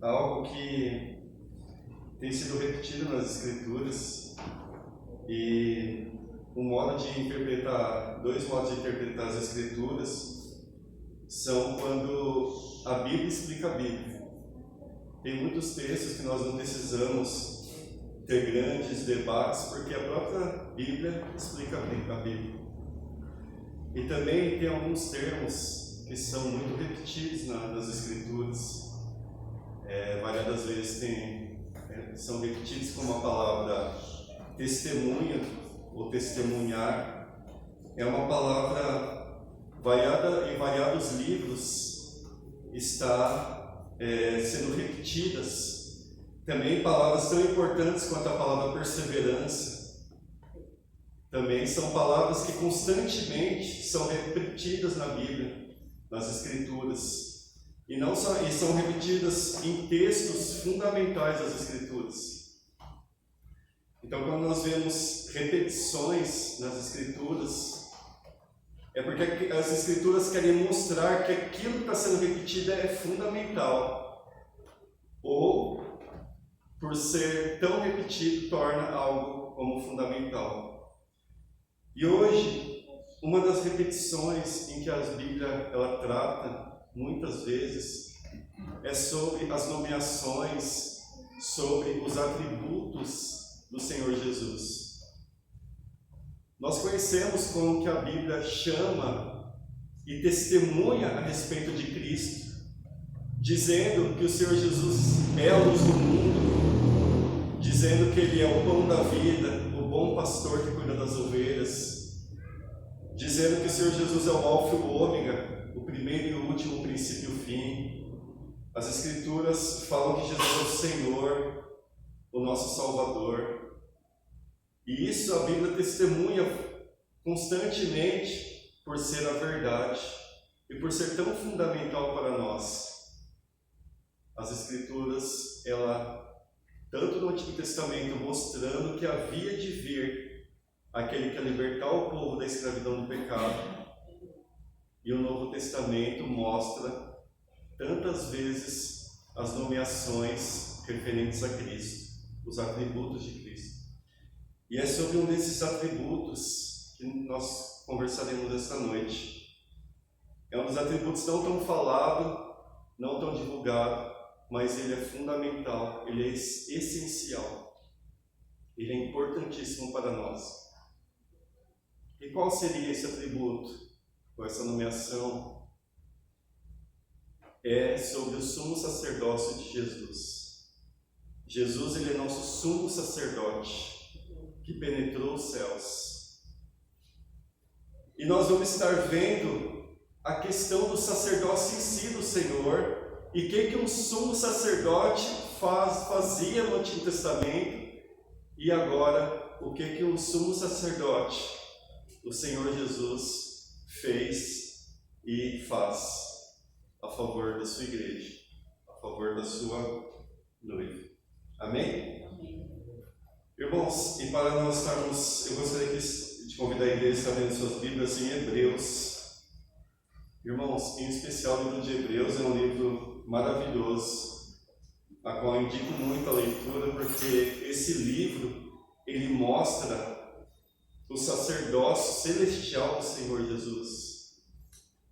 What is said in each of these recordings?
Algo que tem sido repetido nas Escrituras e dois modos de interpretar as Escrituras são quando a Bíblia explica a Bíblia. Tem muitos textos que nós não precisamos ter grandes debates porque a própria Bíblia explica a Bíblia. E também tem alguns termos que são muito repetidos nas Escrituras. Variadas vezes são repetidos como a palavra testemunha ou testemunhar. É uma palavra variada em variados livros, está sendo repetidas. Também palavras tão importantes quanto a palavra perseverança. Também são palavras que constantemente são repetidas na Bíblia, nas Escrituras. E são repetidas em textos fundamentais das Escrituras. Então, quando nós vemos repetições nas Escrituras, é porque as Escrituras querem mostrar que aquilo que está sendo repetido é fundamental. Ou, por ser tão repetido, torna algo como fundamental. E hoje, uma das repetições em que a Bíblia ela trata muitas vezes é sobre as nomeações, sobre os atributos do Senhor Jesus. Nós conhecemos como que a Bíblia chama e testemunha a respeito de Cristo, dizendo que o Senhor Jesus é a luz do mundo, dizendo que Ele é o pão da vida, o bom pastor que cuida das ovelhas, dizendo que o Senhor Jesus é o alfa e o ômega, o primeiro e o último, o princípio e o fim. As Escrituras falam que Jesus é o Senhor, o nosso Salvador. E isso a Bíblia testemunha constantemente por ser a verdade e por ser tão fundamental para nós. As Escrituras, tanto no Antigo Testamento, mostrando que havia de vir aquele que ia libertar o povo da escravidão do pecado, e o Novo Testamento mostra tantas vezes as nomeações referentes a Cristo, os atributos de Cristo. E é sobre um desses atributos que nós conversaremos esta noite. É um dos atributos não tão falado, não tão divulgado, mas ele é fundamental, ele é essencial, ele é importantíssimo para nós. E qual seria esse atributo? Com essa nomeação, é sobre o sumo sacerdócio de Jesus. Jesus, ele é nosso sumo sacerdote, que penetrou os céus. E nós vamos estar vendo a questão do sacerdócio em si do Senhor, e o que um sumo sacerdote fazia no Antigo Testamento, e agora, o que um sumo sacerdote, o Senhor Jesus, fez e faz a favor da sua igreja, a favor da sua noiva. Amém? Amém. Irmãos, e para nós estarmos, eu gostaria de convidar a igreja a estar lendo suas Bíblias em Hebreus. Irmãos, em especial o livro de Hebreus é um livro maravilhoso, a qual eu indico muito a leitura, porque esse livro, ele mostra o sacerdócio celestial do Senhor Jesus.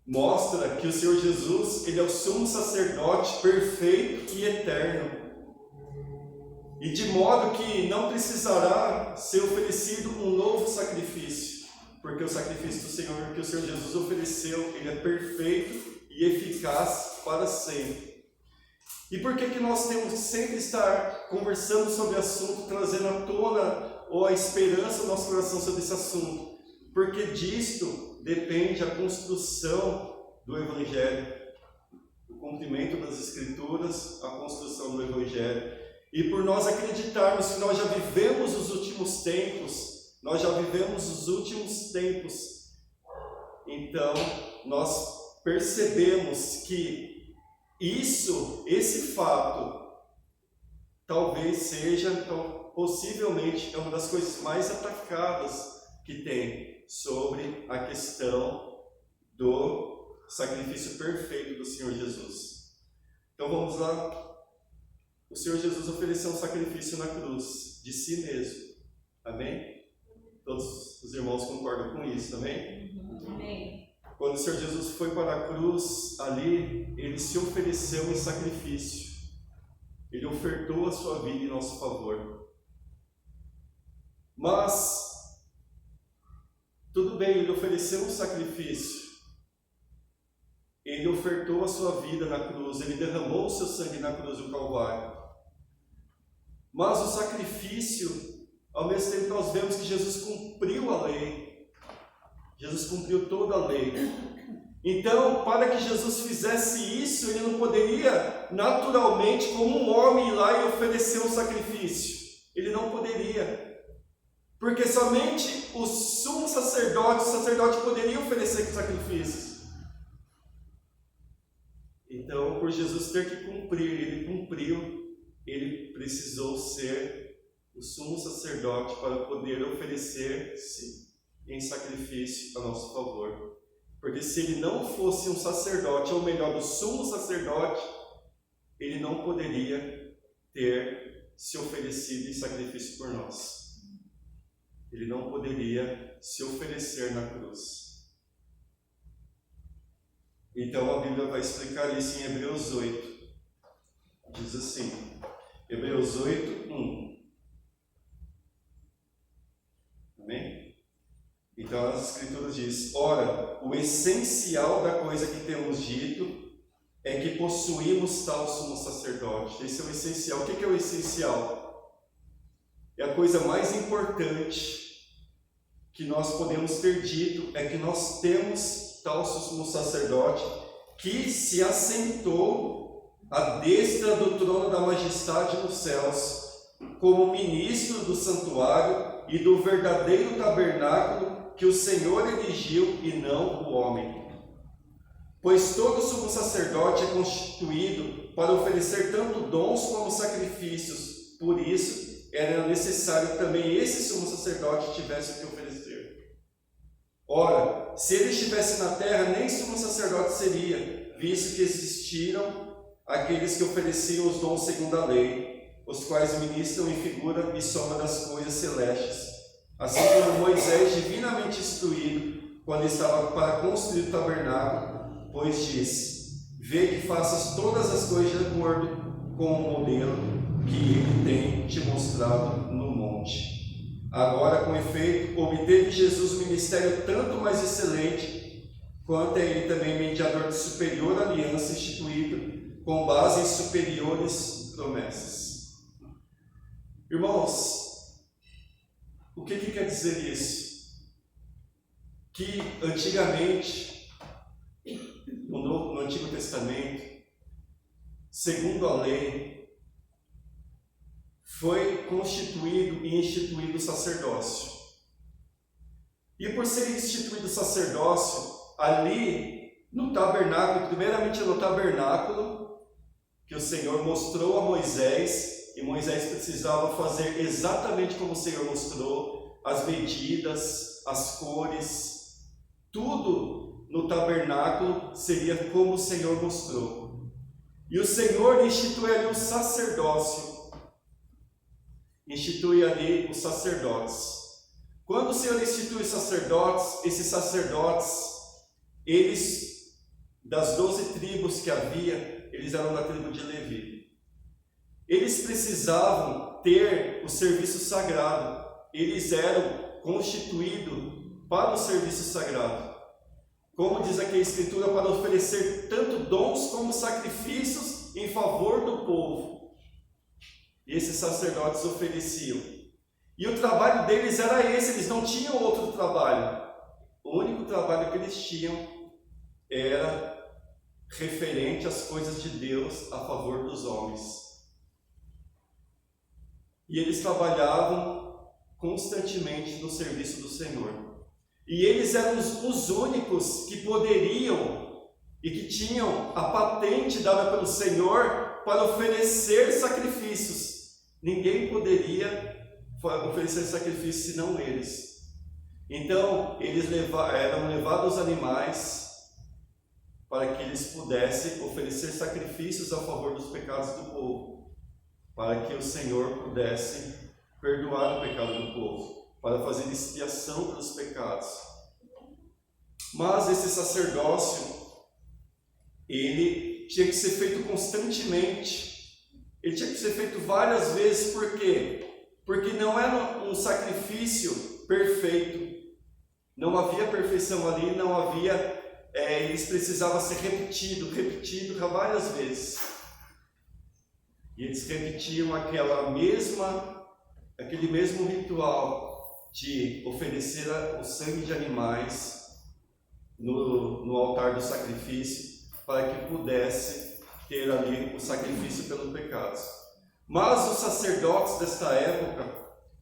Mostra que o Senhor Jesus, ele é o sumo sacerdote perfeito e eterno. E de modo que não precisará ser oferecido um novo sacrifício, porque o sacrifício do Senhor, que o Senhor Jesus ofereceu, ele é perfeito e eficaz para sempre. E por que nós temos que sempre estar conversando sobre o assunto, trazendo à tona ou a esperança do nosso coração sobre esse assunto? Porque disto depende a construção do Evangelho, o cumprimento das Escrituras, a construção do Evangelho. E por nós acreditarmos que nós já vivemos os últimos tempos, então nós percebemos que esse fato, talvez seja, possivelmente, é uma das coisas mais atacadas que tem sobre a questão do sacrifício perfeito do Senhor Jesus. Então vamos lá. O Senhor Jesus ofereceu um sacrifício na cruz, de si mesmo. Amém? Todos os irmãos concordam com isso, amém? Amém. Quando o Senhor Jesus foi para a cruz, ali, Ele se ofereceu em sacrifício. Ele ofertou a sua vida em nosso favor. Mas, tudo bem, Ele ofereceu um sacrifício. Ele ofertou a sua vida na cruz, Ele derramou o seu sangue na cruz do Calvário. Mas o sacrifício, ao mesmo tempo nós vemos que Jesus cumpriu a lei. Jesus cumpriu toda a lei. Então, para que Jesus fizesse isso, Ele não poderia naturalmente, como um homem, ir lá e oferecer um sacrifício. Ele não poderia. Porque somente o sumo sacerdote, o sacerdote poderia oferecer sacrifícios. Então, por Jesus ter que cumprir, Ele cumpriu, Ele precisou ser o sumo sacerdote para poder oferecer-se em sacrifício a nosso favor. Porque se Ele não fosse um sacerdote, ou melhor, o sumo sacerdote, Ele não poderia ter se oferecido em sacrifício por nós. Ele não poderia se oferecer na cruz. Então a Bíblia vai explicar isso em Hebreus 8. Diz assim, Hebreus 8, 1. Amém? Então as Escrituras dizem: ora, o essencial da coisa que temos dito é que possuímos tal sumo sacerdote. Esse é o essencial. O que é o essencial? É a coisa mais importante que nós podemos ter dito, é que nós temos tal sumo sacerdote que se assentou à destra do trono da majestade nos céus, como ministro do santuário e do verdadeiro tabernáculo que o Senhor erigiu e não o homem. Pois todo sumo sacerdote é constituído para oferecer tanto dons como sacrifícios. Por isso, era necessário que também esse sumo sacerdote tivesse o que oferecer. Ora, se ele estivesse na terra, nem sumo sacerdote seria, visto que existiram aqueles que ofereciam os dons segundo a lei, os quais ministram em figura e soma das coisas celestes. Assim como Moisés, divinamente instruído, quando estava para construir o tabernáculo, pois diz: vê que faças todas as coisas de acordo com o modelo que ele tem te mostrado no monte. Agora, com efeito, obteve Jesus um ministério tanto mais excelente, quanto é ele também mediador de superior aliança instituído, com base em superiores promessas. Irmãos, o que quer dizer isso? Que antigamente, no Antigo Testamento, segundo a lei, foi constituído e instituído o sacerdócio. E por ser instituído o sacerdócio, ali no tabernáculo, primeiramente no tabernáculo, que o Senhor mostrou a Moisés, e Moisés precisava fazer exatamente como o Senhor mostrou, as medidas, as cores, tudo no tabernáculo seria como o Senhor mostrou. E o Senhor institui ali o sacerdócio, institui ali os sacerdotes. Quando o Senhor institui os sacerdotes, esses sacerdotes, eles, das 12 tribos que havia, eles eram da tribo de Levi. Eles precisavam ter o serviço sagrado. Eles eram constituídos para o serviço sagrado. Como diz aqui a Escritura, para oferecer tanto dons como sacrifícios em favor do povo. E esses sacerdotes ofereciam. E o trabalho deles era esse, eles não tinham outro trabalho. O único trabalho que eles tinham era referente às coisas de Deus a favor dos homens. E eles trabalhavam constantemente no serviço do Senhor. E eles eram os únicos que poderiam e que tinham a patente dada pelo Senhor para oferecer sacrifícios. Ninguém poderia oferecer sacrifício senão eles. Então, eles eram levados os animais para que eles pudessem oferecer sacrifícios a favor dos pecados do povo, para que o Senhor pudesse perdoar o pecado do povo, para fazer expiação pelos pecados. Mas esse sacerdócio, ele tinha que ser feito constantemente, ele tinha que ser feito várias vezes. Por quê? Porque não era um sacrifício perfeito, não havia perfeição ali, não havia, eles precisavam ser repetido várias vezes, e eles repetiam aquele mesmo ritual de oferecer o sangue de animais no altar do sacrifício, para que pudesse ter ali o sacrifício pelos pecados. Mas os sacerdotes desta época,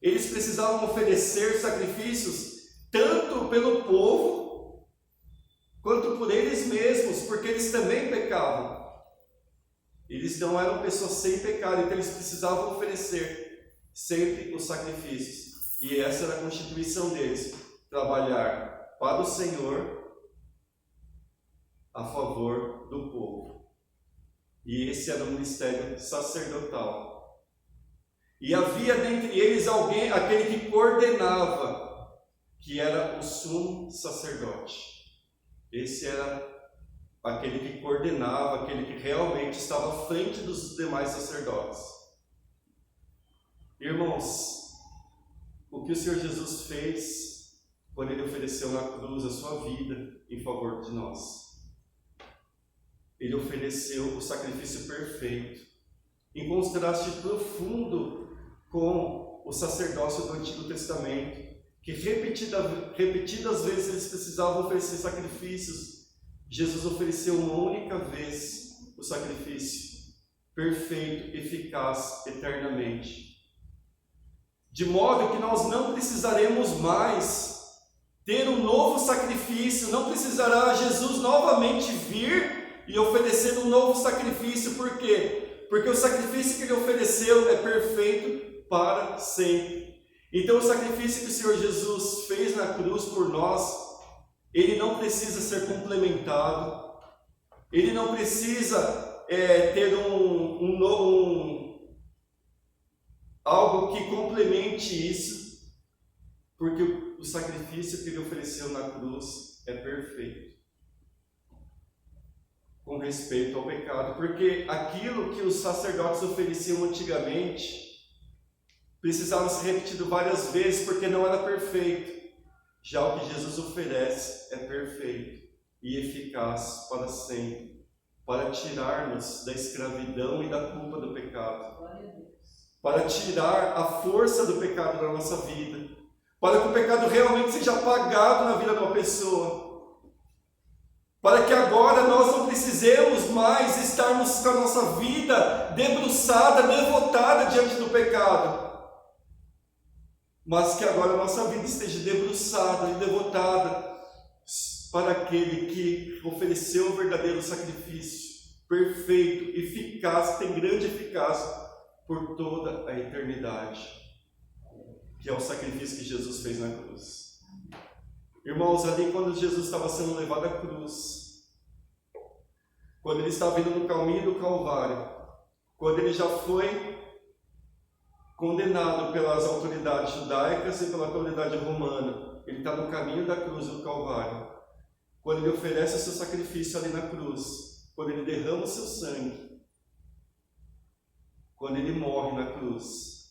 eles precisavam oferecer sacrifícios tanto pelo povo quanto por eles mesmos, porque eles também pecavam. Eles não eram pessoas sem pecado, então eles precisavam oferecer sempre os sacrifícios. E essa era a constituição deles, trabalhar para o Senhor a favor do povo. E esse era o ministério sacerdotal. E havia dentre eles aquele que coordenava, que era o sumo sacerdote. Esse era aquele que coordenava, aquele que realmente estava à frente dos demais sacerdotes. Irmãos, o que o Senhor Jesus fez quando Ele ofereceu na cruz a sua vida em favor de nós? Ele ofereceu o sacrifício perfeito, em contraste profundo com o sacerdócio do Antigo Testamento, que repetidas vezes eles precisavam oferecer sacrifícios. Jesus ofereceu uma única vez o sacrifício perfeito, eficaz, eternamente, de modo que nós não precisaremos mais ter um novo sacrifício, não precisará Jesus novamente vir e oferecer um novo sacrifício. Por quê? Porque o sacrifício que Ele ofereceu é perfeito para sempre. Então o sacrifício que o Senhor Jesus fez na cruz por nós, ele não precisa ser complementado, ele não precisa ter algo que complemente isso, porque o sacrifício que Ele ofereceu na cruz é perfeito com respeito ao pecado, porque aquilo que os sacerdotes ofereciam antigamente precisava ser repetido várias vezes, porque não era perfeito. Já o que Jesus oferece é perfeito e eficaz para sempre, para tirar-nos da escravidão e da culpa do pecado, para tirar a força do pecado da nossa vida, para que o pecado realmente seja apagado na vida de uma pessoa, para que agora nós não precisemos mais estarmos com a nossa vida debruçada, devotada diante do pecado, mas que agora a nossa vida esteja debruçada e devotada para aquele que ofereceu o verdadeiro sacrifício, perfeito, eficaz, tem grande eficácia por toda a eternidade, que é o sacrifício que Jesus fez na cruz. Irmãos, ali quando Jesus estava sendo levado à cruz, quando Ele estava indo no caminho do Calvário, quando Ele já foi condenado pelas autoridades judaicas e pela autoridade romana, Ele está no caminho da cruz do Calvário. Quando Ele oferece o seu sacrifício ali na cruz, quando Ele derrama o seu sangue, quando Ele morre na cruz,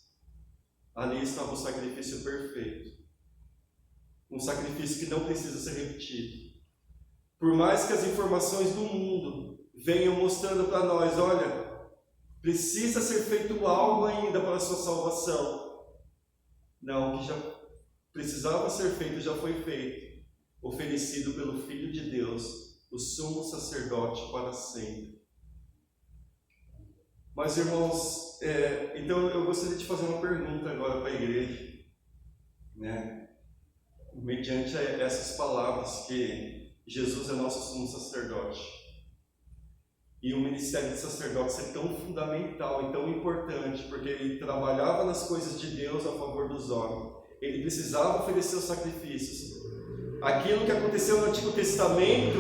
ali estava o sacrifício perfeito. Um sacrifício que não precisa ser repetido. Por mais que as informações do mundo venham mostrando para nós, olha, precisa ser feito algo ainda para a sua salvação. Não, o que já precisava ser feito já foi feito, oferecido pelo Filho de Deus, o sumo sacerdote para sempre. Mas, irmãos, então eu gostaria de fazer uma pergunta agora para a igreja, né? Mediante essas palavras, que Jesus é nosso sumo sacerdote, e o ministério de sacerdotes é tão fundamental e tão importante, porque ele trabalhava nas coisas de Deus a favor dos homens, ele precisava oferecer os sacrifícios, Aquilo que aconteceu no Antigo Testamento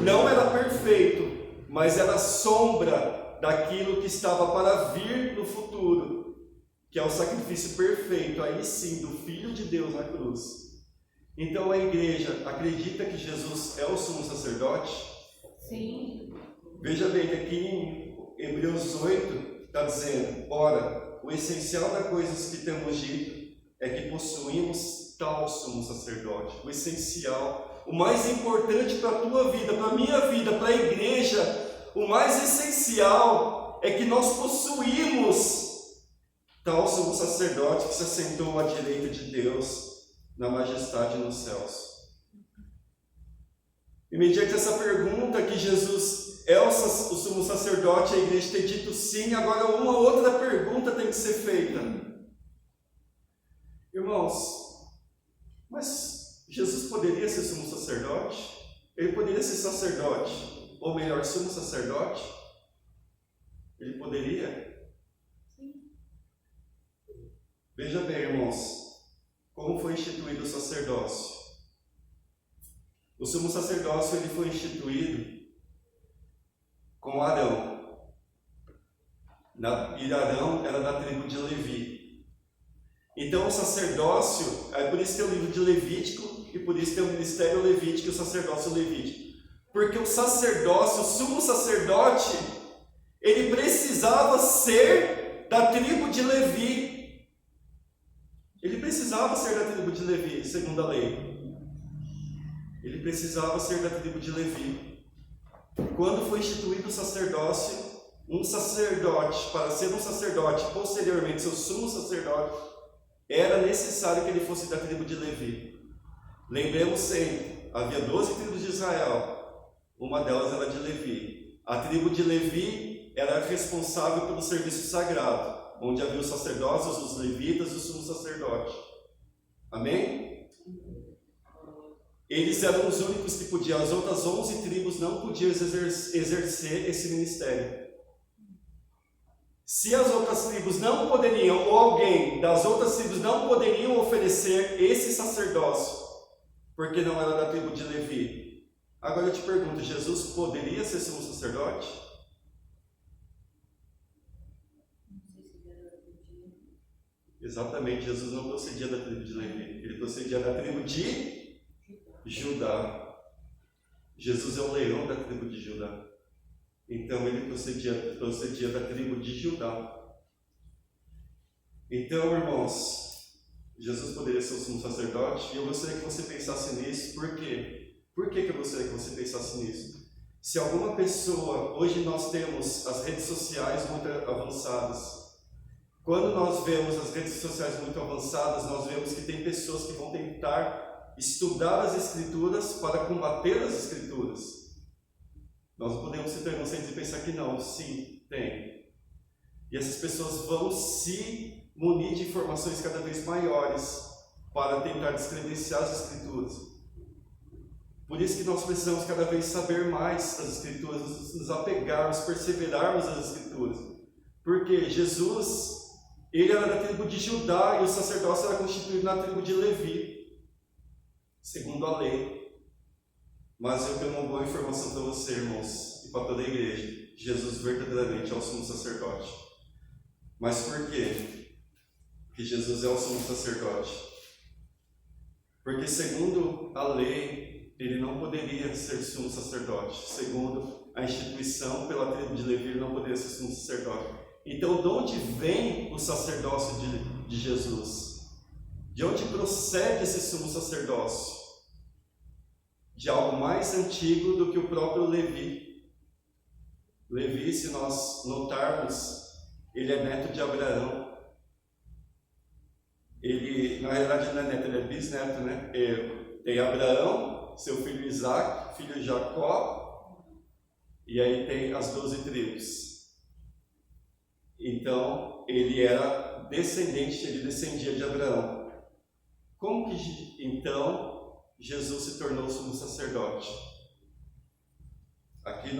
não era perfeito, mas era sombra daquilo que estava para vir no futuro, que é o sacrifício perfeito, aí sim, do Filho de Deus na cruz. Então a igreja acredita que Jesus é o sumo sacerdote? Sim. Veja bem que aqui em Hebreus 8 está dizendo: ora, o essencial das coisas que temos dito é que possuímos tal sumo sacerdote. O essencial, o mais importante para a tua vida, para a minha vida, para a igreja, o mais essencial é que nós possuímos tal sumo sacerdote que se assentou à direita de Deus na majestade nos céus. E mediante essa pergunta que Jesus é o sumo sacerdote, a igreja tem dito sim. Agora uma outra pergunta tem que ser feita. Irmãos, mas Jesus poderia ser sumo sacerdote? Ele poderia ser sacerdote, ou melhor, sumo sacerdote? Ele poderia? Sim. Veja bem, irmãos, como foi instituído o sacerdócio. O sumo sacerdócio ele foi instituído com Arão. E Arão era da tribo de Levi. Então o sacerdócio, é por isso que tem o livro de Levítico, e por isso tem o ministério levítico e o sacerdócio levítico. Porque o sacerdócio, o sumo sacerdote, ele precisava ser da tribo de Levi. Ele precisava ser da tribo de Levi, segundo a lei. Ele precisava ser da tribo de Levi. Quando foi instituído o sacerdócio, um sacerdote, para ser um sacerdote, posteriormente seu sumo sacerdote, era necessário que ele fosse da tribo de Levi. Lembremos sempre, havia 12 tribos de Israel, uma delas era de Levi. A tribo de Levi era responsável pelo serviço sagrado, onde havia os sacerdócios, os levitas e o sumo sacerdote. Amém? Eles eram os únicos que podiam, as outras 11 tribos não podiam exercer esse ministério. Se as outras tribos não poderiam, ou alguém das outras tribos não poderiam oferecer esse sacerdócio, porque não era da tribo de Levi. Agora eu te pergunto, Jesus poderia ser sumo sacerdote? Exatamente, Jesus não procedia da tribo de Levi, ele procedia da tribo de Judá. Jesus é o leão da tribo de Judá. Então ele procedia da tribo de Judá. Então, irmãos, Jesus poderia ser o sumo sacerdote, e eu gostaria que você pensasse nisso. Por quê? Por que eu gostaria que você pensasse nisso? Se alguma pessoa, hoje nós temos as redes sociais muito avançadas. Quando nós vemos as redes sociais muito avançadas, nós vemos que tem pessoas que vão tentar estudar as Escrituras para combater as Escrituras. Nós não podemos ser inocentes e pensar que não. Sim, tem. E essas pessoas vão se munir de informações cada vez maiores para tentar descredenciar as Escrituras. Por isso que nós precisamos cada vez saber mais das Escrituras, nos apegarmos, perseverarmos nas Escrituras. Porque Jesus, ele era da tribo de Judá e o sacerdócio era constituído na tribo de Levi, segundo a lei. Mas eu tenho uma boa informação para você, irmãos, e para toda a igreja. Jesus verdadeiramente é o sumo sacerdote. Mas por quê que Jesus é o sumo sacerdote? Porque segundo a lei, ele não poderia ser sumo sacerdote. Segundo a instituição pela tribo de Levi, ele não poderia ser sumo sacerdote. Então, de onde vem o sacerdócio de Jesus? De onde procede esse sumo sacerdócio? De algo mais antigo do que o próprio Levi. Levi, se nós notarmos, ele é neto de Abraão. Ele, na realidade, não é neto, ele é bisneto, né? Tem Abraão, seu filho Isaac, filho Jacó, e aí tem as 12 tribos. Então, ele era descendente, ele descendia de Abraão. Como que, então, Jesus se tornou sumo sacerdote? Aqui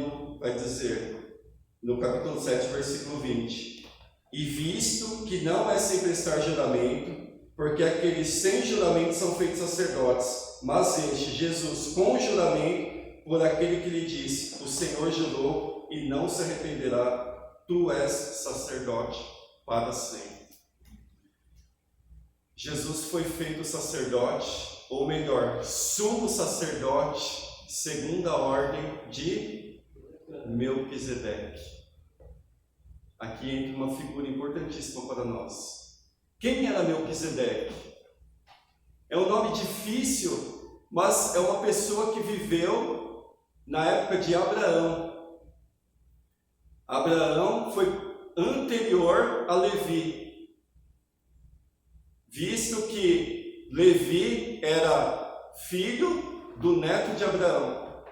vai dizer, no capítulo 7, versículo 20: e visto que não é sem prestar juramento, porque aqueles sem juramento são feitos sacerdotes, mas este, Jesus, com juramento, por aquele que lhe disse, o Senhor jurou e não se arrependerá, tu és sacerdote para sempre. Jesus foi feito sacerdote, ou melhor, sumo sacerdote, segundo a ordem de Melquisedeque. Aqui entra uma figura importantíssima para nós. Quem era Melquisedeque? É um nome difícil, mas é uma pessoa que viveu na época de Abraão. Abraão foi anterior a Levi, visto que Levi era filho do neto de Abraão.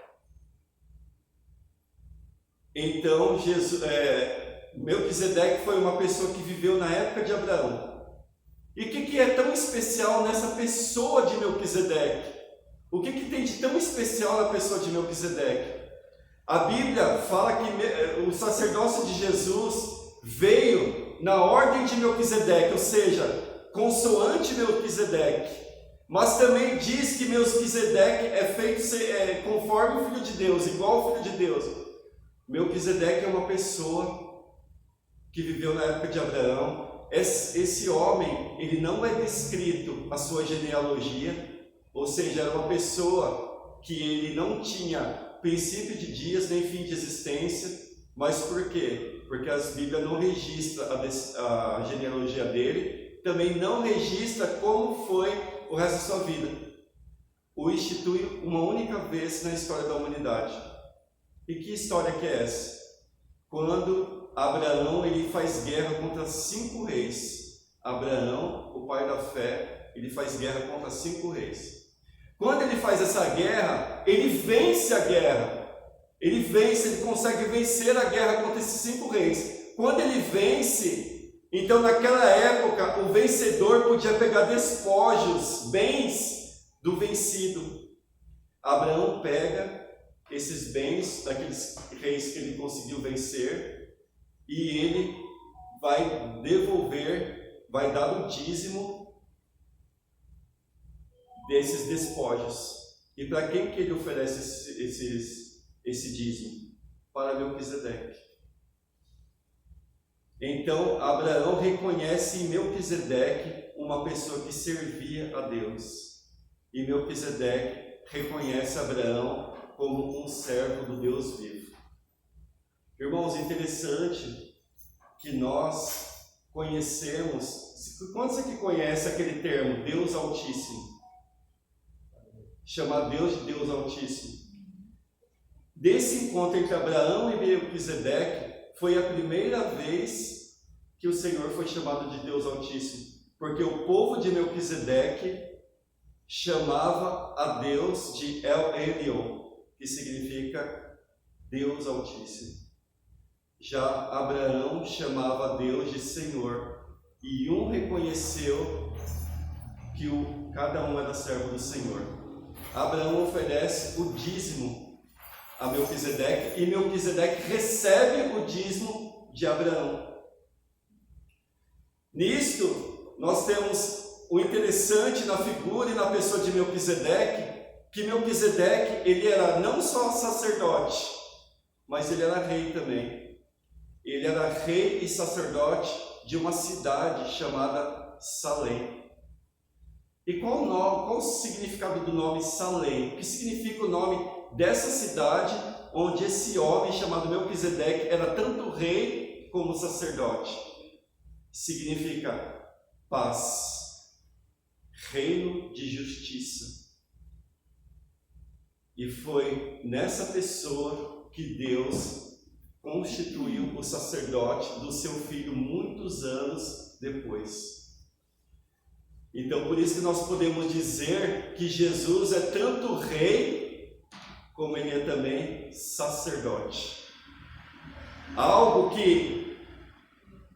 Então, Melquisedeque foi uma pessoa que viveu na época de Abraão. E o que é tão especial nessa pessoa de Melquisedeque? O que tem de tão especial na pessoa de Melquisedeque? A Bíblia fala que o sacerdócio de Jesus veio na ordem de Melquisedeque, ou seja, consoante Melquisedeque. Mas também diz que Melquisedeque é feito conforme o Filho de Deus, igual ao Filho de Deus. Melquisedeque é uma pessoa que viveu na época de Abraão. Esse homem, ele não é descrito a sua genealogia, ou seja, era uma pessoa que ele não tinha princípio de dias nem fim de existência. Mas por quê? Porque a Bíblia não registra a genealogia dele, também não registra como foi o resto da sua vida. O institui uma única vez na história da humanidade. E que história que é essa? Quando Abraão ele faz guerra contra 5 reis. Abraão, o pai da fé, ele faz guerra contra 5 reis. Quando ele faz essa guerra, ele vence a guerra. Ele consegue vencer a guerra contra esses 5 reis. Quando ele vence, então naquela época o vencedor podia pegar despojos, bens do vencido. Abraão pega esses bens daqueles reis que ele conseguiu vencer e ele vai devolver, vai dar o dízimo desses despojos. E para quem que ele oferece esse dízimo? Para Melquisedeque. Então Abraão reconhece em Melquisedeque uma pessoa que servia a Deus. E Melquisedeque reconhece Abraão como um servo do Deus vivo. Irmãos, interessante que nós conhecemos. Quantos aqui conhecem aquele termo, Deus Altíssimo? Chamar Deus de Deus Altíssimo. Desse encontro entre Abraão e Melquisedeque, foi a primeira vez que o Senhor foi chamado de Deus Altíssimo. Porque o povo de Melquisedeque chamava a Deus de El Elyon, que significa Deus Altíssimo. Já Abraão chamava a Deus de Senhor, e um reconheceu que cada um era servo do Senhor. Abraão oferece o dízimo a Melquisedeque, e Melquisedeque recebe o dízimo de Abraão. Nisto, nós temos o interessante na figura e na pessoa de Melquisedeque, que Melquisedeque, ele era não só sacerdote, mas ele era rei também. Ele era rei e sacerdote de uma cidade chamada Salém. E qual o significado do nome Salém? O que significa o nome dessa cidade, onde esse homem chamado Melquisedeque era tanto rei como sacerdote? Significa paz, reino de justiça. E foi nessa pessoa que Deus constituiu o sacerdote do seu filho muitos anos depois. Então, por isso que nós podemos dizer que Jesus é tanto rei, como ele é também sacerdote. Algo que,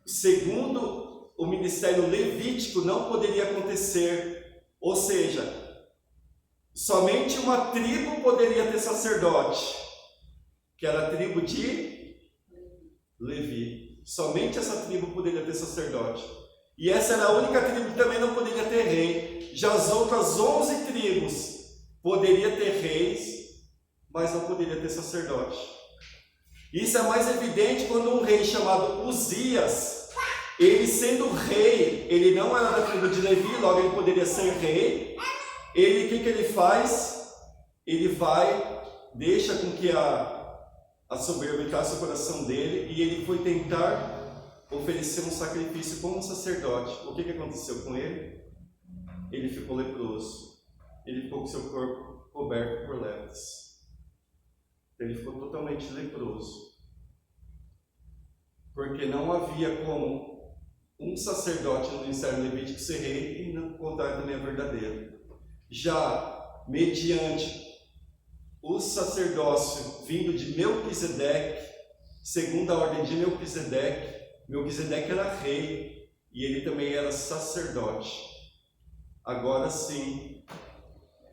segundo o ministério levítico, não poderia acontecer. Ou seja, somente uma tribo poderia ter sacerdote, que era a tribo de Levi. Somente essa tribo poderia ter sacerdote. E essa era a única tribo que também não poderia ter rei. Já as outras 11 tribos poderia ter reis, mas não poderia ter sacerdote. Isso é mais evidente quando um rei chamado Uzias, ele sendo rei, ele não era da tribo de Levi, logo ele poderia ser rei. O que ele faz? Ele deixa com que a soberba entrasse no coração dele, e ele foi tentar oferecer um sacrifício como um sacerdote. O que aconteceu com ele? Ele ficou leproso. Ele ficou com seu corpo coberto por lepras. Ele ficou totalmente leproso. Porque não havia como um sacerdote no ministério levítico ser rei, e no contrário também é verdadeiro. Já mediante o sacerdócio vindo de Melquisedeque, segundo a ordem de Melquisedeque, Melquisedeque era rei e ele também era sacerdote. Agora sim,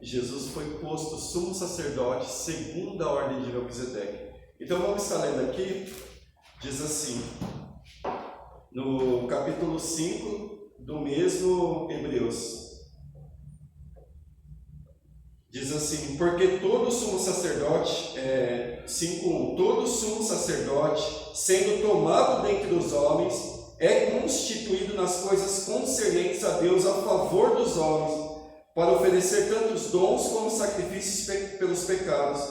Jesus foi posto sumo sacerdote segundo a ordem de Melquisedeque. Então vamos estar lendo aqui, diz assim, no capítulo 5 do mesmo Hebreus. Diz assim: porque todo sumo sacerdote, 5:1, todo sumo sacerdote, sendo tomado dentre os homens, é constituído nas coisas concernentes a Deus a favor dos homens, para oferecer tantos dons como sacrifícios pelos pecados,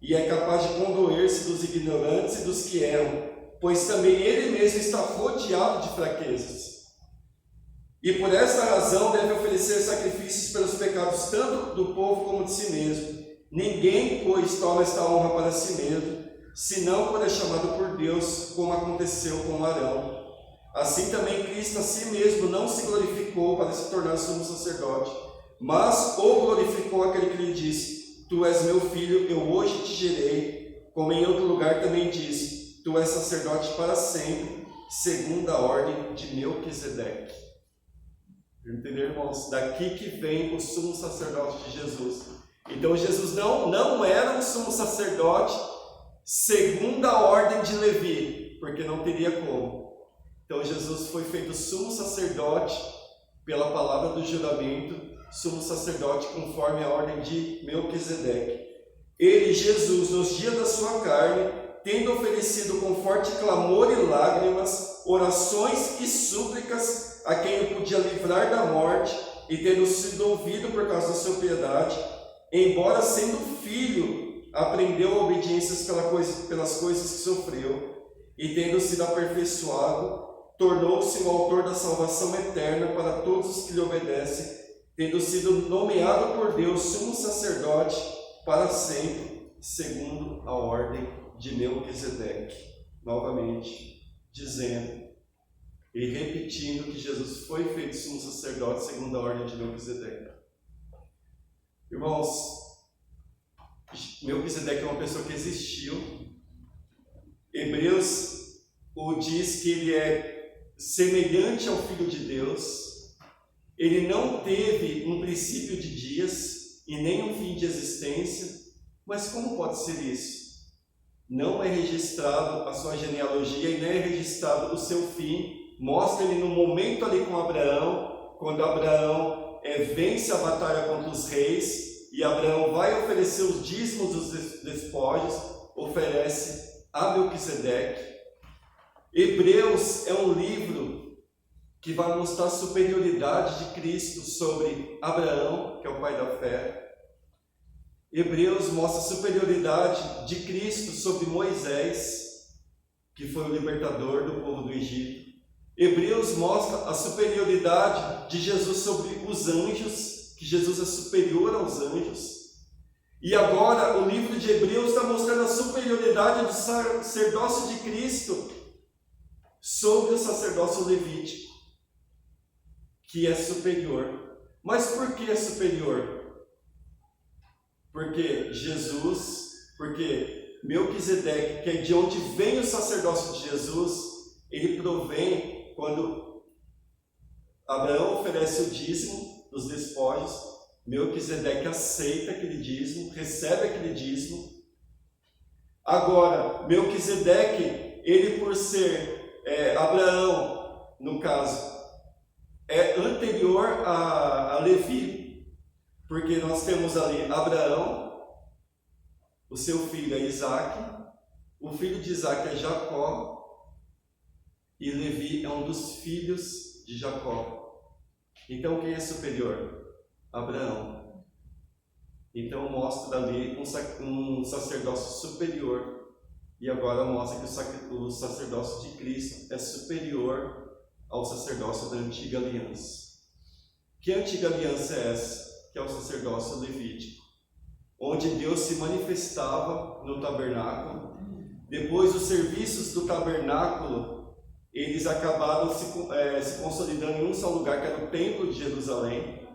e é capaz de condoer-se dos ignorantes e dos que erram, pois também ele mesmo está rodeado de fraquezas. E por esta razão deve oferecer sacrifícios pelos pecados tanto do povo como de si mesmo. Ninguém, pois, toma esta honra para si mesmo, senão quando é chamado por Deus, como aconteceu com Arão. Assim também Cristo a si mesmo não se glorificou para se tornar sumo sacerdote, mas o glorificou aquele que lhe disse: tu és meu filho, eu hoje te gerei. Como em outro lugar também diz: tu és sacerdote para sempre, segundo a ordem de Melquisedeque. Entender, irmãos? Daqui que vem o sumo sacerdote de Jesus. Então Jesus não era um sumo sacerdote segundo a ordem de Levi, porque não teria como. Então Jesus foi feito sumo sacerdote pela palavra do juramento, sumo sacerdote conforme a ordem de Melquisedeque. Ele, Jesus, nos dias da sua carne, tendo oferecido com forte clamor e lágrimas, orações e súplicas a quem o podia livrar da morte, e tendo sido ouvido por causa da sua piedade, embora sendo filho, aprendeu a obediência pelas coisas que sofreu, e tendo sido aperfeiçoado, tornou-se o autor da salvação eterna para todos os que lhe obedecem, tendo sido nomeado por Deus sumo sacerdote para sempre, segundo a ordem de Melquisedeque. Novamente, dizendo e repetindo que Jesus foi feito sumo sacerdote segundo a ordem de Melquisedeque. Irmãos, Melquisedeque é uma pessoa que existiu. Hebreus diz que ele é semelhante ao Filho de Deus. Ele não teve um princípio de dias e nem um fim de existência. Mas como pode ser isso? Não é registrado a sua genealogia e nem é registrado o seu fim. Mostra ele no momento ali com Abraão, quando Abraão vence a batalha contra os reis, e Abraão vai oferecer os dízimos dos despojos, oferece a Melquisedeque. Hebreus é um livro que vai mostrar a superioridade de Cristo sobre Abraão, que é o pai da fé. Hebreus mostra a superioridade de Cristo sobre Moisés, que foi o libertador do povo do Egito. Hebreus mostra a superioridade de Jesus sobre os anjos, que Jesus é superior aos anjos. E agora o livro de Hebreus está mostrando a superioridade do sacerdócio de Cristo sobre o sacerdócio levítico, que é superior. Mas por que é superior? Porque Melquisedeque, que é de onde vem o sacerdócio de Jesus, ele provém quando Abraão oferece o dízimo dos despojos. Melquisedeque aceita aquele dízimo, recebe aquele dízimo. Agora, Melquisedeque, ele por ser Abraão, no caso, é anterior a Levi. Porque nós temos ali Abraão, o seu filho é Isaac, o filho de Isaac é Jacó, e Levi é um dos filhos de Jacó. Então quem é superior? Abraão. Então mostra ali um sacerdócio superior. E agora mostra que o sacerdócio de Cristo é superior ao sacerdócio da antiga aliança. Que antiga aliança é essa? Que é o sacerdócio levítico, onde Deus se manifestava no tabernáculo. Depois os serviços do tabernáculo, eles acabaram se consolidando em um só lugar, que era o Templo de Jerusalém.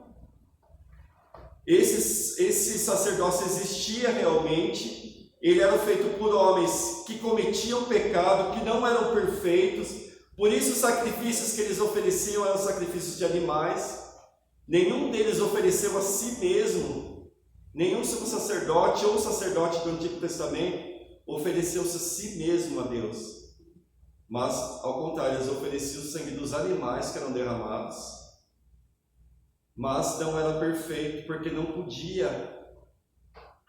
Esse sacerdócio existia realmente. Ele era feito por homens que cometiam pecado, que não eram perfeitos. Por isso os sacrifícios que eles ofereciam eram sacrifícios de animais. Nenhum deles ofereceu a si mesmo. Nenhum sumo sacerdote ou sacerdote do Antigo Testamento ofereceu-se a si mesmo a Deus. Mas, ao contrário, eles ofereciam o sangue dos animais que eram derramados. Mas não era perfeito, porque não podia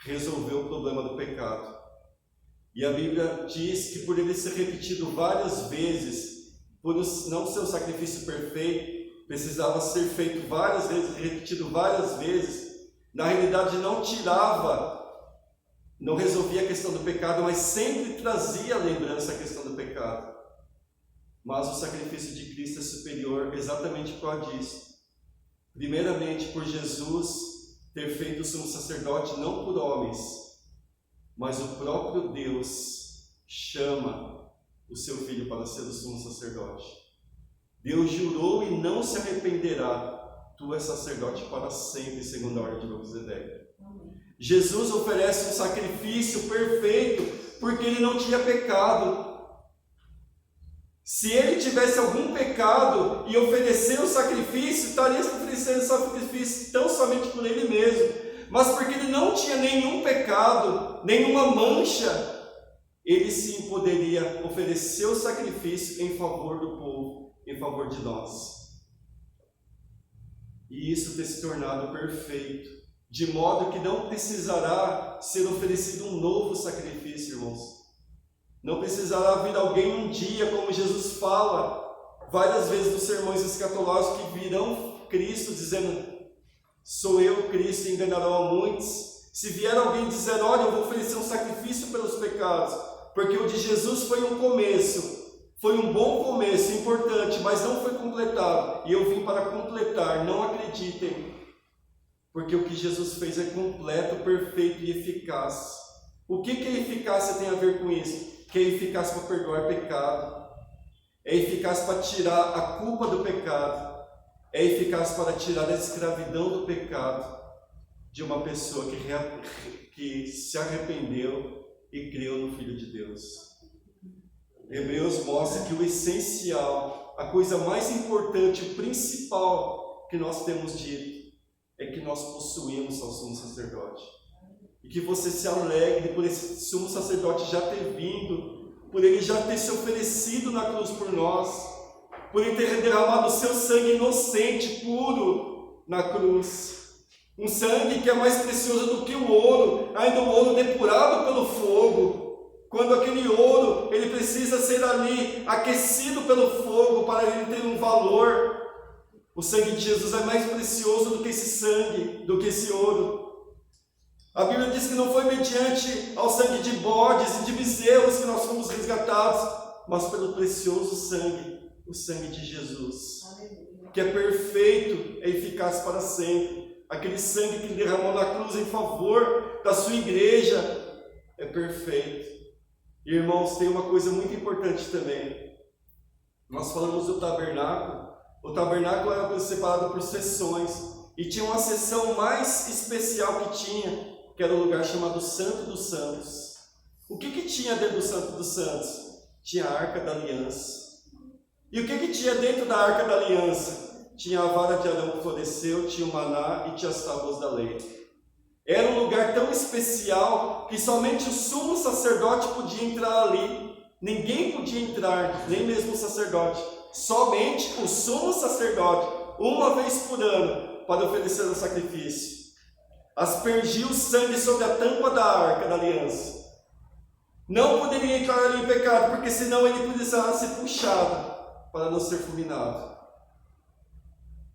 resolver o problema do pecado. E a Bíblia diz que por ele ser repetido várias vezes, por não ser um sacrifício perfeito, precisava ser feito várias vezes, repetido várias vezes, na realidade não resolvia a questão do pecado, mas sempre trazia a lembrança a questão do pecado. Mas o sacrifício de Cristo é superior exatamente por causa disso. Primeiramente por Jesus ter feito o sumo sacerdote não por homens, mas o próprio Deus chama o seu Filho para ser o sumo sacerdote. Deus jurou e não se arrependerá, tu és sacerdote para sempre, segundo a ordem de Melquisedeque. Jesus oferece um sacrifício perfeito, porque ele não tinha pecado. Se ele tivesse algum pecado e oferecer o sacrifício, estaria oferecendo sacrifício tão somente por ele mesmo. Mas porque ele não tinha nenhum pecado, nenhuma mancha, ele sim poderia oferecer o sacrifício em favor do povo, em favor de nós. E isso ter se tornado perfeito, de modo que não precisará ser oferecido um novo sacrifício, irmãos. Não precisará vir alguém um dia, como Jesus fala várias vezes nos sermões escatológicos, que virão Cristo dizendo: sou eu, Cristo, e enganarão a muitos. Se vier alguém dizendo: olha, eu vou oferecer um sacrifício pelos pecados, porque o de Jesus foi um começo, foi um bom começo, importante, mas não foi completado, e eu vim para completar, não acreditem, porque o que Jesus fez é completo, perfeito e eficaz. O que a eficácia tem a ver com isso? Que é eficaz para perdoar pecado, é eficaz para tirar a culpa do pecado, é eficaz para tirar a escravidão do pecado de uma pessoa que se arrependeu e creu no Filho de Deus. Hebreus mostra que o essencial, a coisa mais importante, o principal que nós temos dito, é que nós possuímos ao sumo sacerdote. E que você se alegre por esse sumo sacerdote já ter vindo, por ele já ter se oferecido na cruz por nós, por ele ter derramado o seu sangue inocente, puro, na cruz. Um sangue que é mais precioso do que o ouro, ainda o ouro depurado pelo fogo. Quando aquele ouro, ele precisa ser ali aquecido pelo fogo para ele ter um valor. O sangue de Jesus é mais precioso do que esse sangue, do que esse ouro. A Bíblia diz que não foi mediante ao sangue de bodes e de bezerros que nós fomos resgatados, mas pelo precioso sangue, o sangue de Jesus, que é perfeito, é eficaz para sempre. Aquele sangue que ele derramou na cruz em favor da sua igreja é perfeito. E, irmãos, tem uma coisa muito importante também. Nós falamos do tabernáculo. O tabernáculo era separado por seções, e tinha uma seção mais especial que tinha, que era o lugar chamado Santo dos Santos. O que tinha dentro do Santo dos Santos? Tinha a Arca da Aliança. E o que tinha dentro da Arca da Aliança? Tinha a vara de Arão que floresceu, tinha o maná e tinha as tábuas da lei. Era um lugar tão especial que somente o sumo sacerdote podia entrar ali. Ninguém podia entrar, nem mesmo o sacerdote. Somente o sumo sacerdote, uma vez por ano, para oferecer um sacrifício. aspergiu sangue sobre a tampa da arca da aliança. Não poderia entrar ali em pecado, porque senão ele precisava ser puxado para não ser fulminado.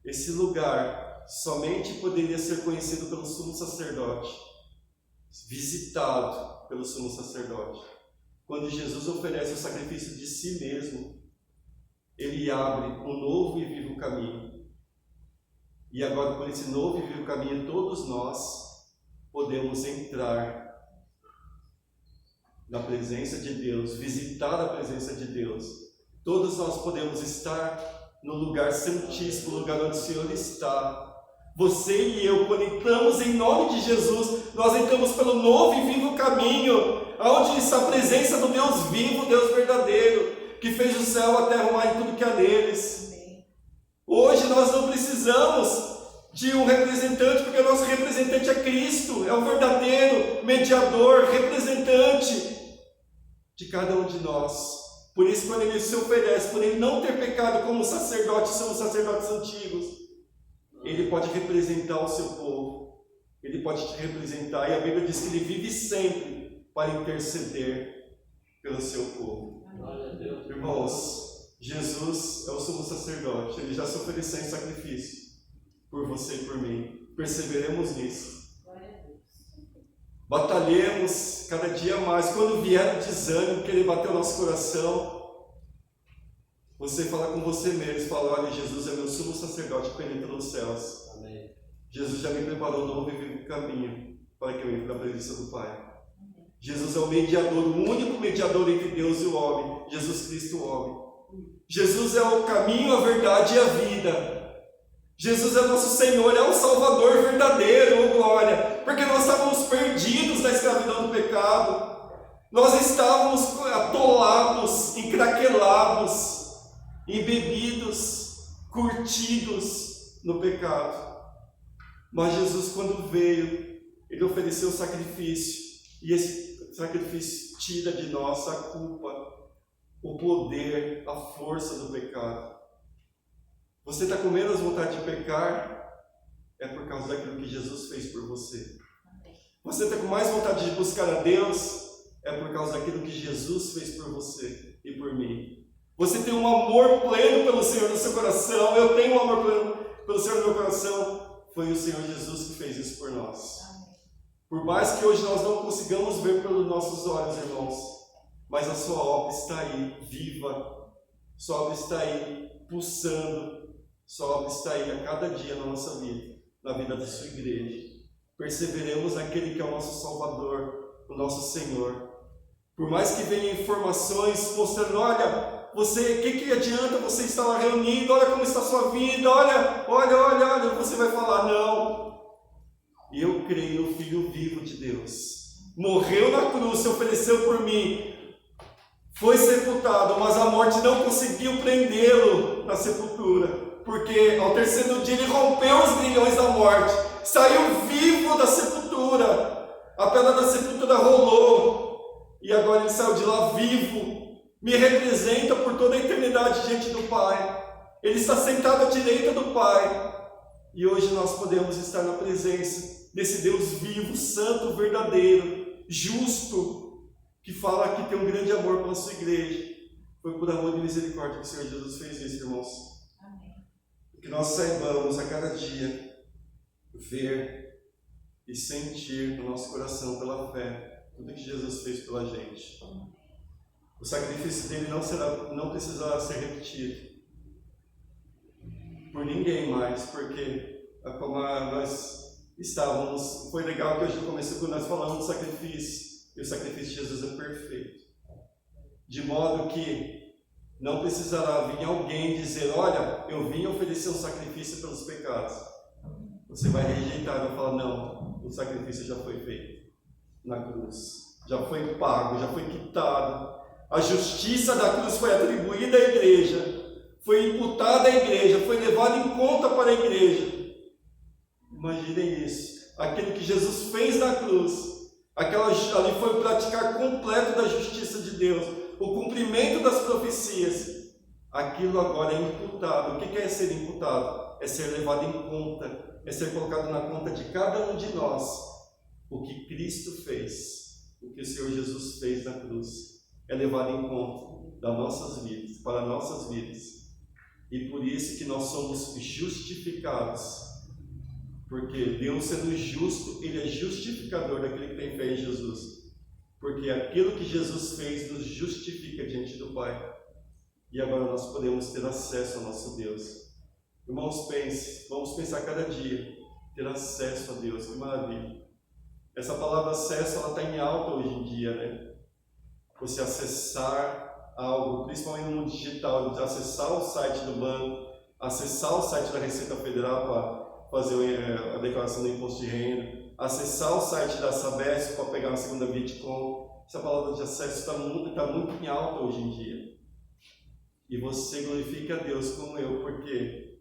Esse lugar somente poderia ser conhecido pelo sumo sacerdote, visitado pelo sumo sacerdote. Quando Jesus oferece o sacrifício de si mesmo, ele abre um novo e vivo caminho. E agora, por esse novo e vivo caminho, todos nós podemos entrar na presença de Deus, visitar a presença de Deus. Todos nós podemos estar no lugar santíssimo, no lugar onde o Senhor está. Você e eu, quando entramos em nome de Jesus, nós entramos pelo novo e vivo caminho, onde está a presença do Deus vivo, Deus verdadeiro, que fez o céu, a terra, o mar e tudo que há neles. Hoje nós não precisamos de um representante, porque o nosso representante é Cristo, é o verdadeiro mediador, representante de cada um de nós. Por isso, quando ele se oferece, por ele não ter pecado como sacerdote, são os sacerdotes antigos, ele pode representar o seu povo, ele pode te representar, e a Bíblia diz que ele vive sempre para interceder pelo seu povo. Irmãos, Jesus é o sumo sacerdote, ele já se ofereceu em sacrifício por você e por mim. Perseveremos nisso. Batalhemos cada dia mais. Quando vier o desânimo, querer bater o nosso coração, você fala com você mesmo, fala: olha, Jesus é meu sumo sacerdote que penetra nos céus. Amém. Jesus já me preparou um novo e vivo caminho para que eu entre na presença do Pai. Amém. Jesus é o mediador, o único mediador entre Deus e o homem, Jesus Cristo o homem. Jesus é o caminho, a verdade e a vida. Jesus é nosso Senhor, é o Salvador verdadeiro, oh glória, porque nós estávamos perdidos na escravidão do pecado, nós estávamos atolados, encraquelados, embebidos, curtidos no pecado. Mas Jesus, quando veio, ele ofereceu o sacrifício, e esse sacrifício tira de nós a culpa, o poder, a força do pecado. Você está com menos vontade de pecar, é por causa daquilo que Jesus fez por você. Você está com mais vontade de buscar a Deus, é por causa daquilo que Jesus fez por você e por mim. Você tem um amor pleno pelo Senhor no seu coração, eu tenho um amor pleno pelo Senhor no meu coração, foi o Senhor Jesus que fez isso por nós. Por mais que hoje nós não consigamos ver pelos nossos olhos, irmãos, mas a sua obra está aí, viva, sua obra está aí, pulsando, sua obra está aí a cada dia na nossa vida, na vida da sua igreja. Perseveremos naquele que é o nosso Salvador, o nosso Senhor. Por mais que venham informações mostrando: olha, você, o que adianta você estar lá reunido, olha como está a sua vida, olha, você vai falar: não, eu creio no Filho vivo de Deus, morreu na cruz, se ofereceu por mim, foi sepultado, mas a morte não conseguiu prendê-lo na sepultura, porque ao terceiro dia ele rompeu os grilhões da morte, saiu vivo da sepultura, a pedra da sepultura rolou, e agora ele saiu de lá vivo, me representa por toda a eternidade diante do Pai. Ele está sentado à direita do Pai, e hoje nós podemos estar na presença desse Deus vivo, santo, verdadeiro, justo, que fala que tem um grande amor pela sua igreja. Foi por amor e misericórdia que o Senhor Jesus fez isso, irmãos. Que nós saibamos a cada dia ver e sentir no nosso coração, pela fé, tudo que Jesus fez pela gente. O sacrifício dele não precisará ser repetido por ninguém mais, porque como nós estávamos, foi legal que hoje no começo, quando nós falamos do sacrifício, e o sacrifício de Jesus é perfeito, de modo que não precisará vir alguém dizer: olha, eu vim oferecer um sacrifício pelos pecados. Você vai rejeitar e vai falar: não, o sacrifício já foi feito na cruz, já foi pago, já foi quitado. A justiça da cruz foi atribuída à igreja, foi imputada à igreja, foi levada em conta para a igreja. Imaginem isso, aquilo que Jesus fez na cruz, ali foi o praticar completo da justiça de Deus, o cumprimento das profecias. Aquilo agora é imputado. O que é ser imputado? É ser levado em conta é ser colocado na conta de cada um de nós o que Cristo fez, o que o Senhor Jesus fez na cruz. É levado em conta das nossas vidas, para nossas vidas. E por isso que nós somos justificados. Porque Deus, sendo justo, Ele é justificador daquele que tem fé em Jesus. Porque aquilo que Jesus fez nos justifica diante do Pai. E agora nós podemos ter acesso ao nosso Deus. Irmãos, vamos pensar cada dia, ter acesso a Deus, que maravilha. Essa palavra acesso, ela está em alta hoje em dia, né? Você acessar algo, principalmente no mundo digital, de acessar o site do banco, acessar o site da Receita Federal para fazer a declaração do imposto de renda, acessar o site da Sabesp para pegar uma segunda Bitcoin. Essa palavra de acesso está muito em alta hoje em dia. E você glorifica a Deus como eu, porque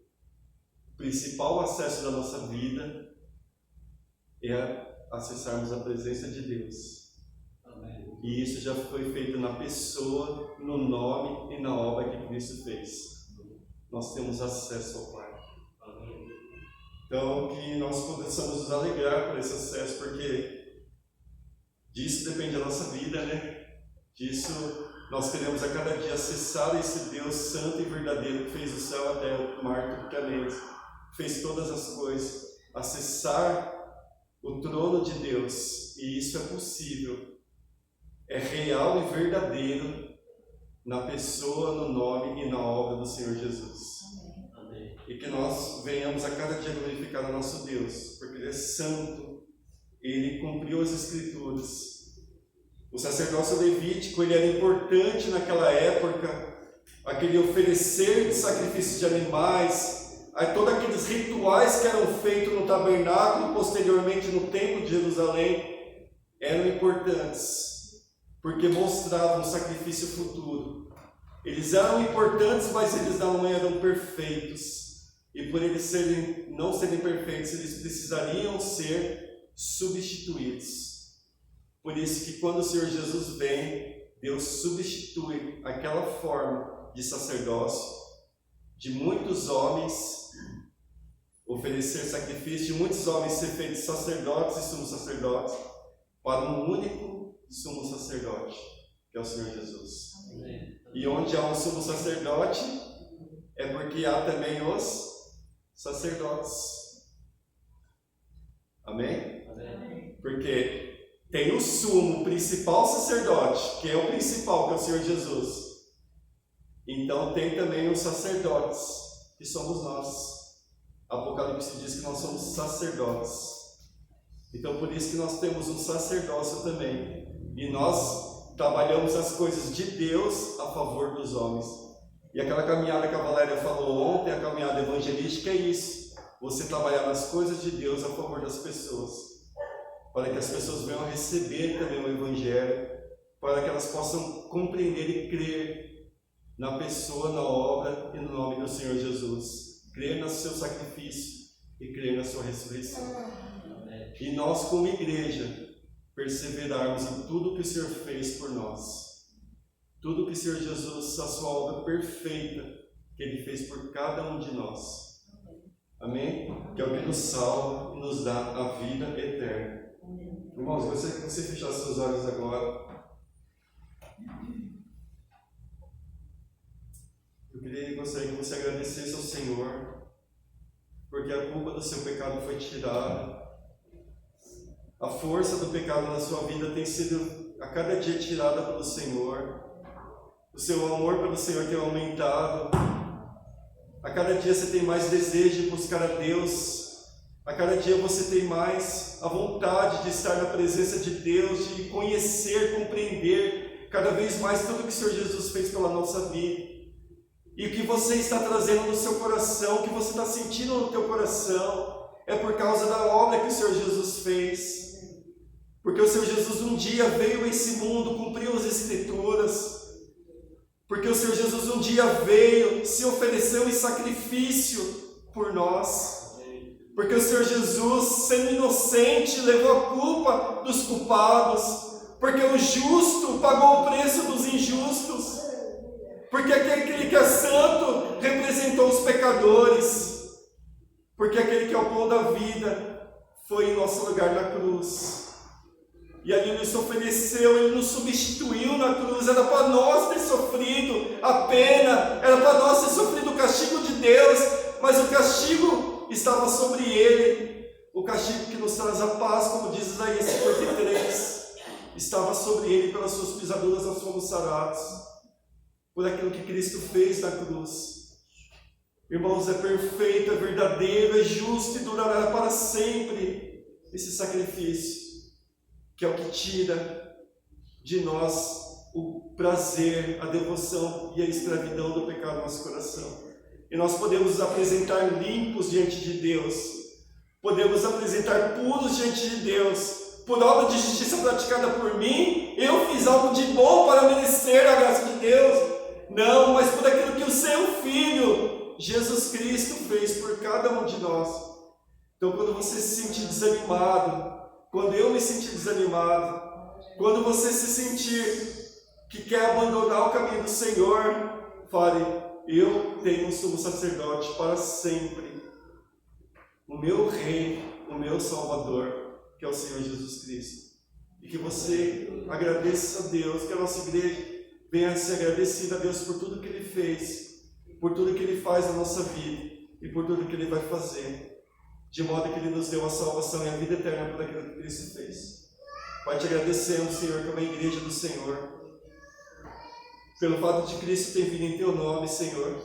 o principal acesso da nossa vida é acessarmos a presença de Deus. Amém. E isso já foi feito na pessoa, no nome e na obra que Cristo fez. Nós temos acesso ao Pai. Amém. Então, que nós possamos nos alegrar por esse acesso, porque disso depende a nossa vida, né? Disso nós queremos a cada dia acessar esse Deus santo e verdadeiro que fez o céu, a terra, o mar, tudo que há neles, fez todas as coisas. Acessar o trono de Deus, e isso é possível, é real e verdadeiro na pessoa, no nome e na obra do Senhor Jesus. Amém. E que nós venhamos a cada dia glorificar o nosso Deus, porque Ele é santo, Ele cumpriu as Escrituras. O sacerdócio levítico, ele era importante naquela época, aquele oferecer de sacrifício de animais, todos aqueles rituais que eram feitos no tabernáculo, posteriormente no templo de Jerusalém, eram importantes, porque mostravam um sacrifício futuro. Eles eram importantes, mas eles não eram perfeitos. E por eles não serem perfeitos, eles precisariam ser substituídos. Por isso que quando o Senhor Jesus vem, Deus substitui aquela forma de sacerdócio, de muitos homens oferecer sacrifício, de muitos homens ser feitos sacerdotes e sumos sacerdotes, para um único sumo sacerdote, que é o Senhor Jesus. Amém. E onde há um sumo sacerdote, é porque há também os sacerdotes. Amém? Amém. Porque tem o sumo, o principal sacerdote, que é o principal, que é o Senhor Jesus. Então tem também os sacerdotes, que somos nós. Apocalipse diz que nós somos sacerdotes. Então por isso que nós temos um sacerdócio também. E nós trabalhamos as coisas de Deus a favor dos homens. E aquela caminhada que a Valéria falou ontem, a caminhada evangelística, é isso. Você trabalhar nas coisas de Deus a favor das pessoas. Para que as pessoas venham a receber também o Evangelho, para que elas possam compreender e crer na pessoa, na obra e no nome do Senhor Jesus. Crer no seu sacrifício e crer na sua ressurreição. E nós, como igreja, perseverarmos em tudo que o Senhor fez por nós. Tudo que o Senhor Jesus, a sua obra perfeita, que Ele fez por cada um de nós. Amém? Que é o que nos salva e nos dá a vida eterna. Irmãos, eu gostaria que você fechasse seus olhos agora. Gostaria que você agradecesse ao Senhor, porque a culpa do seu pecado foi tirada. A força do pecado na sua vida tem sido a cada dia tirada pelo Senhor. O seu amor pelo Senhor tem aumentado. A cada dia você tem mais desejo de buscar a Deus. A cada dia você tem mais a vontade de estar na presença de Deus, de conhecer, compreender cada vez mais tudo que o Senhor Jesus fez pela nossa vida. E o que você está trazendo no seu coração, o que você está sentindo no teu coração, é por causa da obra que o Senhor Jesus fez. Porque o Senhor Jesus um dia veio a esse mundo, cumpriu as Escrituras. Porque o Senhor Jesus um dia veio, se ofereceu em sacrifício por nós. Porque o Senhor Jesus, sendo inocente, levou a culpa dos culpados. Porque o justo pagou o preço dos injustos. Porque aquele que é santo representou os pecadores. Porque aquele que é o pão da vida foi em nosso lugar na cruz. E ali nos ofereceu, Ele nos substituiu na cruz. Era para nós ter sofrido a pena, era para nós ter sofrido o castigo de Deus, mas o castigo estava sobre Ele. O castigo que nos traz a paz, como diz Isaías 53, estava sobre Ele, pelas suas pisaduras nós fomos sarados, por aquilo que Cristo fez na cruz. Irmãos, é perfeito, é verdadeiro, é justo e durará para sempre esse sacrifício, que é o que tira de nós o prazer, a devoção e a escravidão do pecado no nosso coração. E nós podemos nos apresentar limpos diante de Deus, podemos apresentar puros diante de Deus. Por obra de justiça praticada por mim, eu fiz algo de bom para merecer a graça de Deus? Não, mas por aquilo que o seu Filho, Jesus Cristo, fez por cada um de nós. Então, quando você se sentir desanimado, quando eu me sentir desanimado, quando você se sentir que quer abandonar o caminho do Senhor, fale: eu tenho um sumo sacerdote para sempre, o meu Rei, o meu Salvador, que é o Senhor Jesus Cristo. E que você agradeça a Deus, que a nossa igreja venha a ser agradecida a Deus por tudo que Ele fez, por tudo que Ele faz na nossa vida e por tudo que Ele vai fazer, de modo que Ele nos deu a salvação e a vida eterna por aquilo que Cristo fez. Pai, te agradecemos, Senhor, que é uma igreja do Senhor, pelo fato de Cristo ter vindo em Teu nome, Senhor,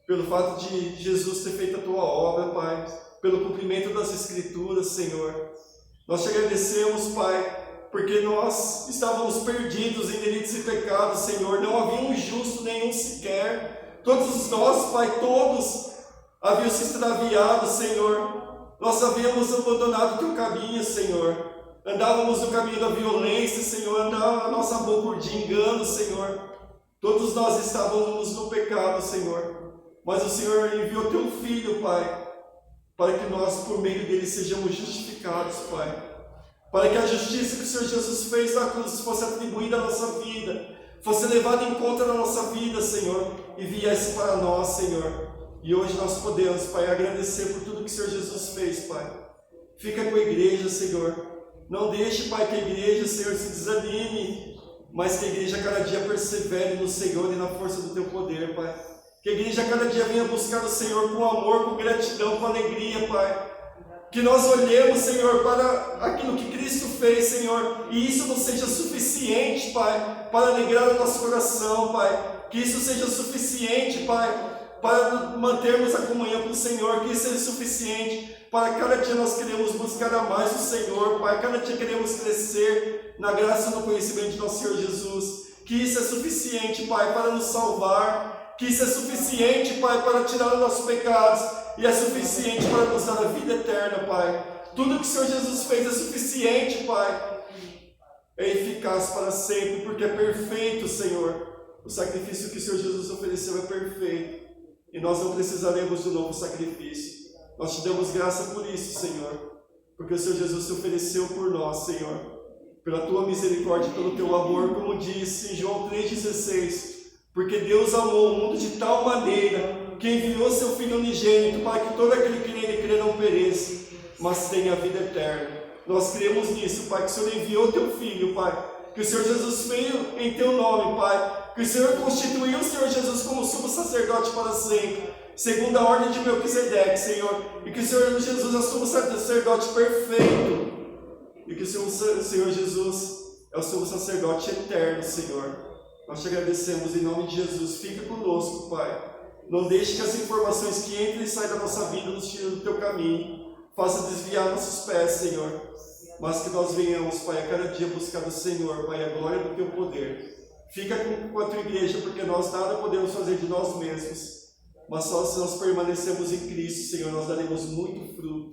pelo fato de Jesus ter feito a Tua obra, Pai, pelo cumprimento das Escrituras, Senhor. Nós te agradecemos, Pai, porque nós estávamos perdidos em delitos e pecados, Senhor, não havia um justo nenhum sequer, todos nós, Pai, todos haviam se extraviado, Senhor, nós havíamos abandonado o Teu caminho, Senhor, andávamos no caminho da violência, Senhor, andava a nossa boca de engano, Senhor, todos nós estávamos no pecado, Senhor, mas o Senhor enviou Teu Filho, Pai, para que nós, por meio dele, sejamos justificados, Pai, para que a justiça que o Senhor Jesus fez na cruz fosse atribuída à nossa vida, fosse levada em conta na nossa vida, Senhor, e viesse para nós, Senhor. E hoje nós podemos, Pai, agradecer por tudo que o Senhor Jesus fez, Pai. Fica com a igreja, Senhor. Não deixe, Pai, que a igreja, Senhor, se desanime, mas que a igreja cada dia persevere no Senhor e na força do Teu poder, Pai. Que a igreja cada dia venha buscar o Senhor com amor, com gratidão, com alegria, Pai. Que nós olhemos, Senhor, para aquilo que Cristo fez, Senhor, e isso não seja suficiente, Pai, para alegrar o nosso coração, Pai. Que isso seja suficiente, Pai, para mantermos a comunhão com o Senhor, que isso seja suficiente para cada dia nós queremos buscar a mais o Senhor, Pai, cada dia queremos crescer na graça e no conhecimento de nosso Senhor Jesus, que isso é suficiente, Pai, para nos salvar, que isso é suficiente, Pai, para tirar os nossos pecados, e é suficiente para nos dar a vida eterna, Pai. Tudo que o Senhor Jesus fez é suficiente, Pai, é eficaz para sempre, porque é perfeito, Senhor. O sacrifício que o Senhor Jesus ofereceu é perfeito, e nós não precisaremos de um novo sacrifício. Nós te damos graça por isso, Senhor, porque o Senhor Jesus se ofereceu por nós, Senhor, pela Tua misericórdia, pelo Teu amor, como disse em João 3,16, porque Deus amou o mundo de tal maneira que enviou Seu Filho unigênito para que todo aquele que nele crê não pereça, mas tenha a vida eterna. Nós cremos nisso, Pai, que o Senhor enviou Teu Filho, Pai, que o Senhor Jesus veio em Teu nome, Pai, que o Senhor constituiu o Senhor Jesus como sumo sacerdote para sempre, segundo a ordem de Melquisedeque, Senhor, e que o Senhor Jesus é o sumo sacerdote perfeito, e que o Senhor Jesus é o sumo sacerdote eterno, Senhor. Nós te agradecemos em nome de Jesus. Fica conosco, Pai. Não deixe que as informações que entram e saem da nossa vida nos tirem do Teu caminho, faça desviar nossos pés, Senhor, mas que nós venhamos, Pai, a cada dia buscar o Senhor, Pai, a glória do Teu poder. Fica com a Tua igreja, porque nós nada podemos fazer de nós mesmos, mas só se nós permanecemos em Cristo, Senhor, nós daremos muito fruto.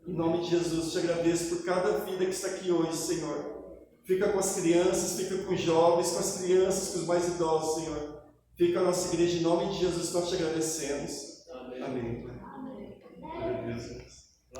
Em nome de Jesus, te agradeço por cada vida que está aqui hoje, Senhor. Fica com as crianças, fica com os jovens, com as crianças, com os mais idosos, Senhor. Fica a nossa igreja, em nome de Jesus, nós te agradecemos. Amém. Amém. Glória a Deus.